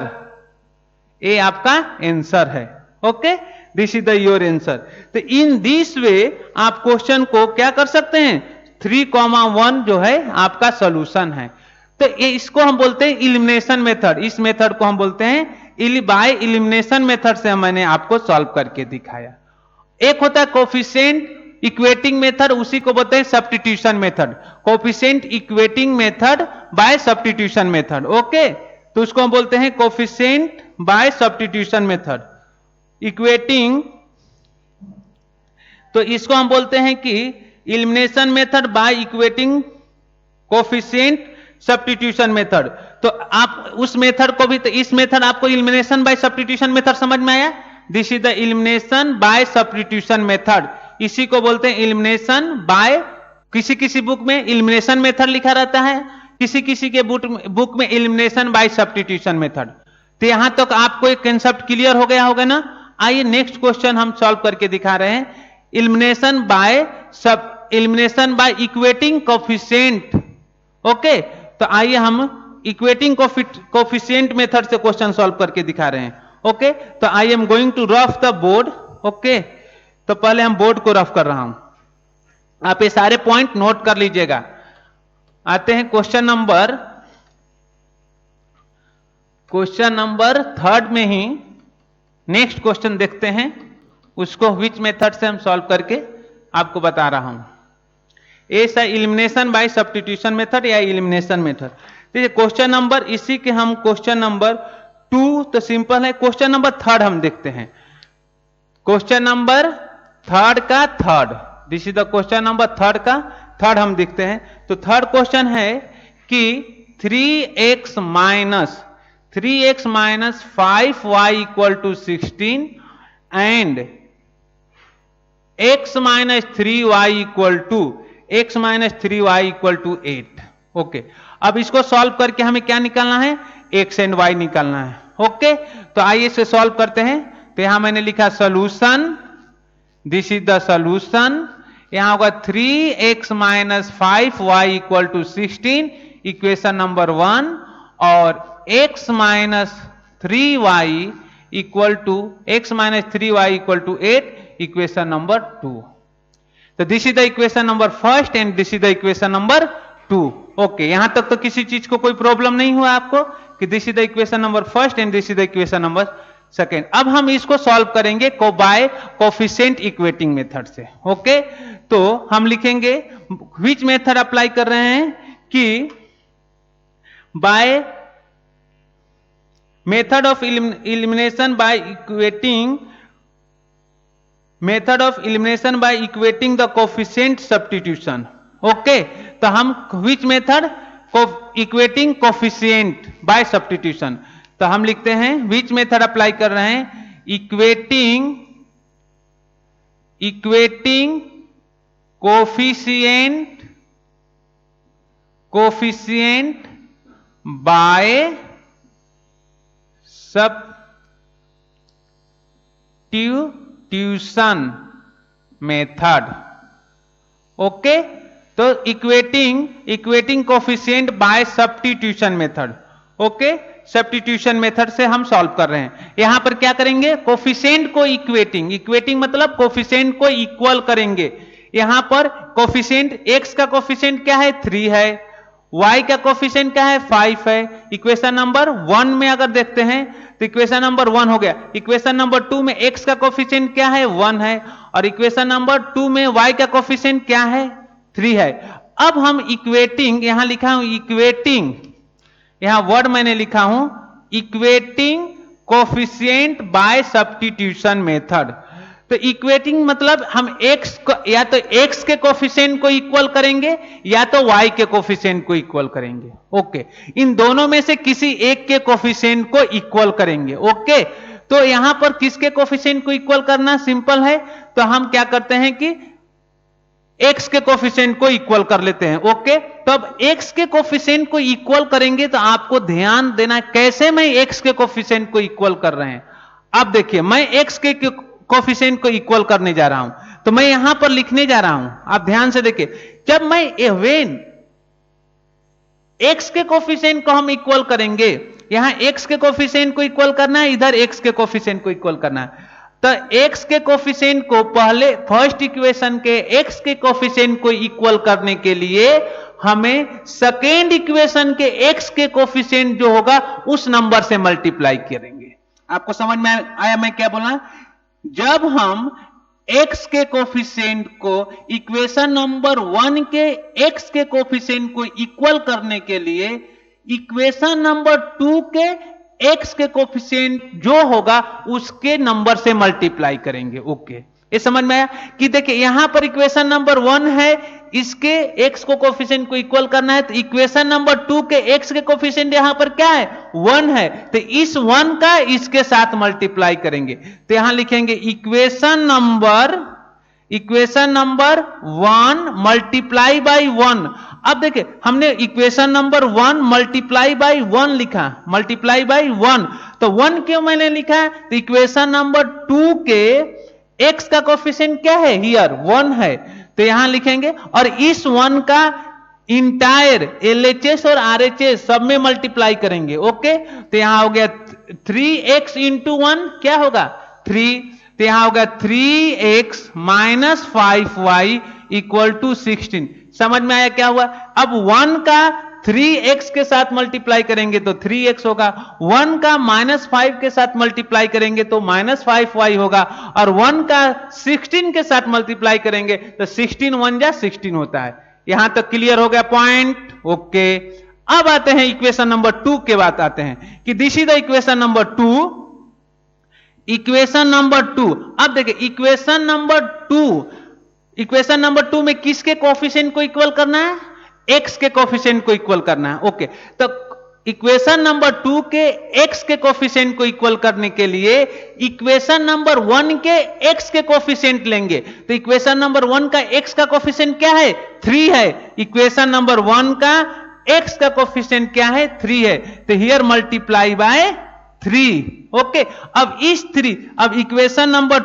ये आपका आंसर है। Okay, this is the your answer. तो इन दिस वे आप question को क्या कर सकते हैं, 3,1 जो है आपका सॉल्यूशन है। तो इसको हम बोलते हैं इलिमिनेशन मेथड। इस मेथड को हम बोलते हैं बाय इलिमिनेशन मेथड से मैंने आपको सॉल्व करके दिखाया। एक होता है कोफिशिएंट इक्वेटिंग मेथड, उसी को बोलते हैं substitution method. Coefficient equating method by substitution method. Okay, तो उसको हम बोलते हैं coefficient by substitution method equating. तो इसको हम बोलते हैं कि elimination method by equating coefficient substitution method. तो आप उस मेथड को भी, तो इस मेथड आपको इलिमिनेशन बाय सब्स्टिट्यूशन मेथड समझ में आया। This is the elimination by substitution method. इसी को बोलते हैं इलिमिनेशन बाय, किसी किसी बुक में इलिमिनेशन मेथड लिखा रहता है, किसी किसी के बुक में इलिमिनेशन बाय सब्स्टिट्यूशन मेथड। तो यहां तक आपको एक कंसेप्ट क्लियर हो गया होगा ना। आइए नेक्स्ट क्वेश्चन हम सॉल्व करके दिखा रहे हैं। Elimination by equating coefficient. Okay, तो आइए हम इक्वेटिंग कोफिशिएंट मेथड से क्वेश्चन सॉल्व करके दिखा रहे हैं। ओके, तो I am going to rough the board. Okay, तो पहले हम बोर्ड को रफ कर रहा हूं, आप ये सारे पॉइंट नोट कर लीजिएगा। आते हैं क्वेश्चन नंबर 3 में ही नेक्स्ट क्वेश्चन देखते हैं, उसको विच मेथड से हम सॉल्व करके आपको बता रहा हूं। ऐसा इलिमिनेशन बाय सब्स्टिट्यूशन मेथड या इलिमिनेशन मेथड। देखिए क्वेश्चन नंबर, इसी के हम क्वेश्चन नंबर 2 तो सिंपल है। क्वेश्चन नंबर 3 हम देखते हैं। क्वेश्चन नंबर 3 का third, this is the question number 3 का थर्ड हम देखते हैं। तो थर्ड क्वेश्चन है कि 3x minus 5y equal to 16 and x minus 3y equal to 8। Okay, अब इसको सॉल्व करके हमें क्या निकालना है, x एंड y निकालना है। ओके, तो आइए इसे सॉल्व करते हैं। तो यहां मैंने लिखा solution, this is the solution. यहां होगा 3x minus 5y equal to 16 equation number 1, और x minus 3y equal to 8 equation number 2। तो this is the equation number 1 and this is the equation number 2। Okay, यहां तक तो किसी चीज को कोई प्रॉब्लम नहीं हुआ आपको कि this is the equation number 1 and this is the equation number 2। अब हम इसको सॉल्व करेंगे बाय कोफिशिएंट इक्वेटिंग मेथड से। ओके, तो हम लिखेंगे विच मेथड अप्लाई कर रहे हैं कि by method of elimination by equating the coefficient substitution. Okay, तो हम which method equating coefficient by substitution. तो हम लिखते हैं विच मेथड अप्लाई कर रहे हैं, equating coefficient by substitution method. Okay, तो equating coefficient by substitution method. Okay, substitution method से हम सॉल्व कर रहे हैं। यहां पर क्या करेंगे, कोफिशिएंट को इक्वेटिंग मतलब कोफिशिएंट को इक्वल करेंगे। यहां पर कोफिशिएंट x का कोफिशिएंट क्या है, 3 है, y का कोफिशिएंट क्या है, 5 है। इक्वेशन नंबर 1 में अगर देखते हैं तो इक्वेशन नंबर 1 हो गया। इक्वेशन नंबर 2 में x का कोफिशिएंट क्या है, 1 है, और इक्वेशन नंबर 2 में y का कोफिशिएंट क्या है, 3 है। अब हम इक्वेटिंग, यहां लिखा हूं इक्वेटिंग, यहां वर्ड मैंने लिखा हूं equating coefficient by substitution method. तो इक्वेटिंग मतलब हम x को या तो x के कोफिशिएंट को इक्वल करेंगे या तो y के कोफिशिएंट को इक्वल करेंगे। ओके, इन दोनों में से किसी एक के कोफिशिएंट को इक्वल करेंगे। ओके, तो यहां पर किसके कोफिशिएंट को इक्वल करना सिंपल है, तो हम क्या करते हैं कि x के कोफिशिएंट को इक्वल कर लेते हैं। ओके, तो अब x के कोफिशिएंट को इक्वल करेंगे तो आपको ध्यान देना कैसे मैं x के कोफिशिएंट को इक्वल कर रहे हैं। अब देखिए मैं x के कोफिशिएंट को इक्वल करने जा रहा हूं, तो मैं यहां पर लिखने जा रहा हूं, आप ध्यान से देखिए, जब मैं वेन x के कोफिशिएंट को हम इक्वल करेंगे, यहां x के कोफिशिएंट को इक्वल करना है, इधर x के कोफिशिएंट को इक्वल करना है। तो x के कोफिशिएंट को पहले फर्स्ट इक्वेशन के x के कोफिशिएंट को इक्वल करने के लिए हमें सेकेंड इक्वेशन के x के कोफिशिएंट जो होगा उस नंबर से मल्टीप्लाई करेंगे। आपको समझ में आया मैं क्या बोला? जब हम x के कोफिशिएंट को इक्वेशन नंबर 1 के x के कोफिशिएंट को इक्वल करने के लिए इक्वेशन नंबर 2 के x के कोफिशिएंट जो होगा उसके नंबर से मल्टीप्लाई करेंगे। ओके, ये समझ में आया कि देखिए यहां पर इक्वेशन नंबर 1 है, इसके x को कोफिशिएंट को इक्वल करना है, तो इक्वेशन नंबर 2 के x के कोफिशिएंट यहां पर क्या है? 1 है, तो इस 1 का इसके साथ मल्टीप्लाई करेंगे। तो यहां लिखेंगे इक्वेशन नंबर 1 मल्टीप्लाई बाई 1। अब देखिए हमने इक्वेशन नंबर 1 मल्टीप्लाई बाई 1 लिखा, मल्टीप्लाई बाई 1, तो 1 क्यों मैंने लिखा है? तो इक्वेशन नंबर 2 के x का कोफिशिएंट क्या है? हियर 1 है, तो यहां लिखेंगे और इस 1 का इंटायर LHS और RHS सब में मल्टीप्लाई करेंगे। ओके, तो यहां हो गया 3x इंटू 1 क्या होगा? 3, तो यहां होगा 3x minus 5y equal to 16। समझ में आया क्या हुआ? अब 1 का 3x के साथ मल्टीप्लाई करेंगे तो 3x होगा, 1 का माइनस 5 के साथ मल्टीप्लाई करेंगे तो माइनस 5y होगा, और 1 का 16 के साथ मल्टीप्लाई करेंगे तो 16 1 जा 16 होता है। यहां तक क्लियर हो गया पॉइंट? ओके, अब आते हैं इक्वेशन नंबर 2 के बात आते हैं कि this is the equation number 2। Equation number 2, अब देखिए इक्वेशन नंबर 2 में किसके कोफिशिएंट को इक्वल करना है? x के कोफिशिएंट को इक्वल करना है। ओके, तो इक्वेशन नंबर 2 के x के कोफिशिएंट को इक्वल करने के लिए इक्वेशन नंबर 1 के x के कोफिशिएंट लेंगे। तो इक्वेशन नंबर 1 का x का कोफिशिएंट क्या है? 3 है। इक्वेशन नंबर 1 का x का कोफिशिएंट क्या है? 3 है, तो हियर मल्टीप्लाई बाय 3। ओके, अब अब इक्वेशन नंबर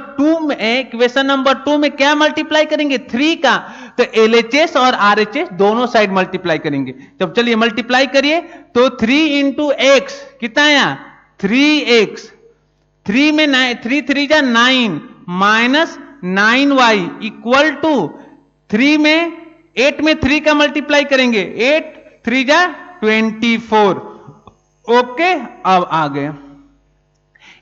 2 में क्या मल्टीप्लाई करेंगे? 3 का, तो LHS और RHS दोनों साइड मल्टीप्लाई करेंगे। जब चलिए मल्टीप्लाई करिए तो 3 इंटू एक्स कितना आया? 3x, 3 में 3 3 जा 9 माइनस 9y इक्वल टू 3 में 8 में 3 का मल्टीप्लाई करेंगे, 8 3 जा 24। ओके, अब आ गए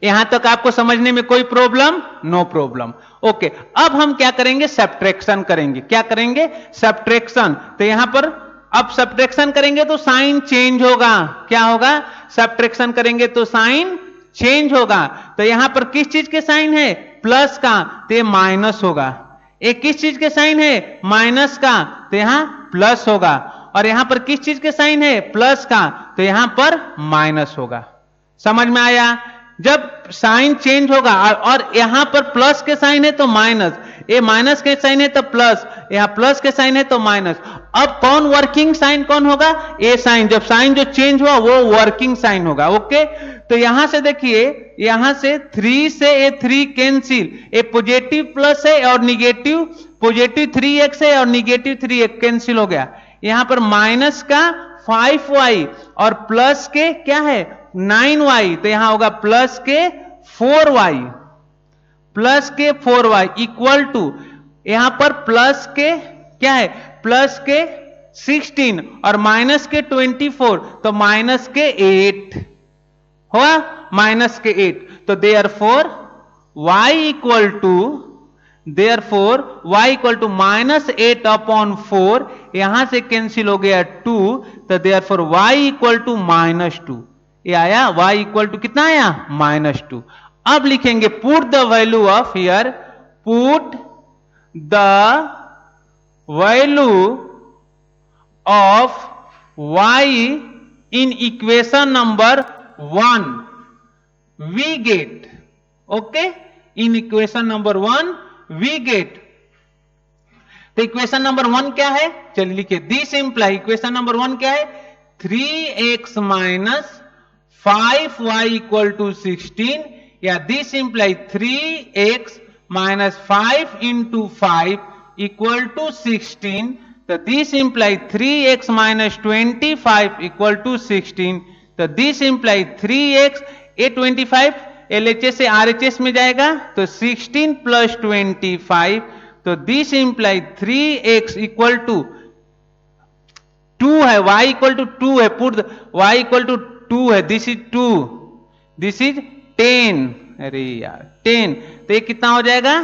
यहां तक आपको समझने में कोई प्रॉब्लम? No problem. ओके, अब हम क्या करेंगे? सब्ट्रैक्शन करेंगे। क्या करेंगे? सब्ट्रैक्शन। तो यहां पर अब सब्ट्रैक्शन करेंगे तो साइन चेंज होगा। क्या होगा? सब्ट्रैक्शन करेंगे तो साइन चेंज होगा। तो यहां पर किस चीज के साइन है? प्लस का, तो ये माइनस होगा। ये किस चीज के साइन है? माइनस का, तो यहां प्लस होगा। और यहां पर किस चीज के साइन है? प्लस का, तो यहां पर माइनस होगा। समझ में आया? जब साइन चेंज होगा और यहां पर प्लस के साइन है तो माइनस, ये माइनस के साइन है तो प्लस, यहां प्लस के साइन है तो माइनस। अब कौन वर्किंग साइन कौन होगा? ए साइन। जब साइन जो चेंज हुआ वो वर्किंग साइन होगा। ओके, तो यहां से देखिए, यहां से 3 से ये 3 कैंसिल, ये पॉजिटिव प्लस है और निगेटिव, पॉजिटिव 3x है और निगेटिव 3x कैंसिल हो गया। यहां पर माइनस का 5y और प्लस के क्या है? 9y, तो यहां होगा प्लस के 4y, प्लस के 4y इक्वल टू, यहां पर प्लस के क्या है? प्लस के 16 और माइनस के 24, तो माइनस के 8 हुआ, माइनस के 8। तो therefore y equal to minus 8 upon 4, यहां से कैंसिल हो गया 2, तो therefore y equal to minus 2। ये आया y इक्वल टू कितना आया? -2। अब लिखेंगे put the value of here, put the value of y in equation number 1 we get. Okay, in equation number 1 we get. तो इक्वेशन नंबर 1 क्या है? चलिए लिखिए, दिस इंप्लाई, इक्वेशन नंबर 1 क्या है? 3x minus 5y equal to 16, या this imply 3x minus 5 into 5 equal to 16, तो this imply 3x minus 25 equal to 16, तो दिस इंप्लाई 3x, ये 25 LHS से RHS में जाएगा तो 16 प्लस 25, तो this imply 3x equal to 2 है, y इक्वल टू 2 है, पुट y इक्वल टू 2 है, दिस इज 2, दिस इज 10, अरे यार 10, तो ये कितना हो जाएगा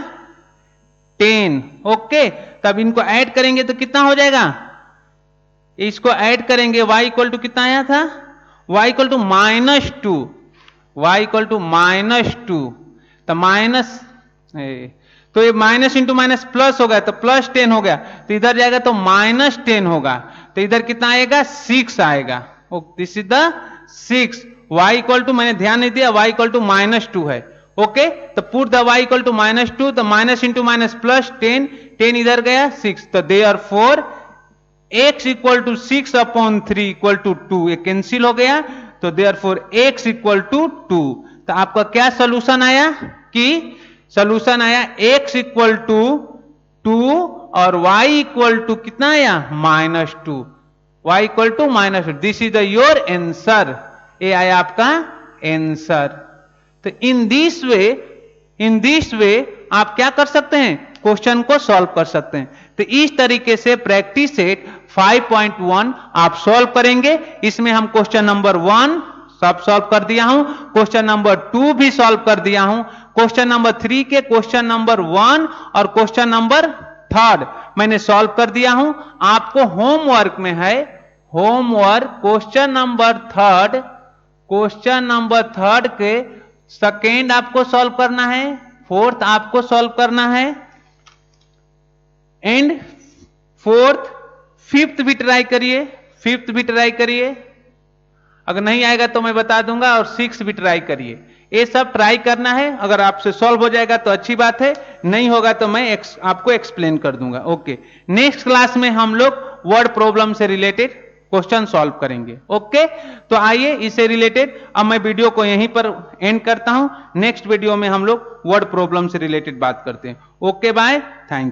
10। ओके, तब इनको ऐड करेंगे तो कितना हो जाएगा, इसको ऐड करेंगे, y इक्वल टू कितना आया था, y equal to -2, y equal to -2, तो माइनस, तो ये माइनस इंटू माइनस प्लस हो गया तो प्लस 10 हो गया, तो इधर जाएगा तो -10 होगा, तो इधर कितना आएगा 6 आएगा, this is the 6। y equal to, मैंने ध्यान नहीं दिया, y इक्वल टू -2 है। ओके, तो put the y equal to -2, तो माइनस इंटू माइनस प्लस 10, 10 इधर गया 6, तो therefore x equal to 6 upon 3 equal to 2, ये कैंसिल हो गया, तो देयरफॉर x इक्वल टू 2। तो आपका क्या सोल्यूशन आया कि सोल्यूशन आया x इक्वल टू 2 और y इक्वल टू कितना आया -2, y equal to -2, this is the your answer, ये आया आपका आंसर। तो इन दिस वे आप क्या कर सकते हैं, क्वेश्चन को सॉल्व कर सकते हैं। तो इस तरीके से प्रैक्टिस सेट 5.1 आप सॉल्व करेंगे। इसमें हम क्वेश्चन नंबर 1 सब सॉल्व कर दिया हूं, क्वेश्चन नंबर 2 भी सॉल्व कर दिया हूं, क्वेश्चन नंबर 3 के क्वेश्चन नंबर 1 और क्वेश्चन नंबर 3 मैंने सॉल्व कर दिया हूं। आपको होमवर्क में है, होमवर्क क्वेश्चन नंबर 3 के सेकेंड आपको सॉल्व करना है, 4th आपको सॉल्व करना है, एंड 4th, 5th भी ट्राई करिए, 5th भी ट्राई करिए, अगर नहीं आएगा तो मैं बता दूंगा, और 6 भी ट्राई करिए। ये सब ट्राई करना है, अगर आपसे सॉल्व हो जाएगा तो अच्छी बात है, नहीं होगा तो मैं आपको एक्सप्लेन कर दूंगा। ओके, नेक्स्ट क्लास में हम लोग वर्ड प्रॉब्लम से रिलेटेड क्वेश्चन सॉल्व करेंगे। ओके, तो आइए इससे रिलेटेड अब मैं वीडियो को यहीं पर एंड करता हूं, नेक्स्ट वीडियो में हम लोग वर्ड प्रॉब्लम से रिलेटेड बात करते हैं। Okay, bye, thank you.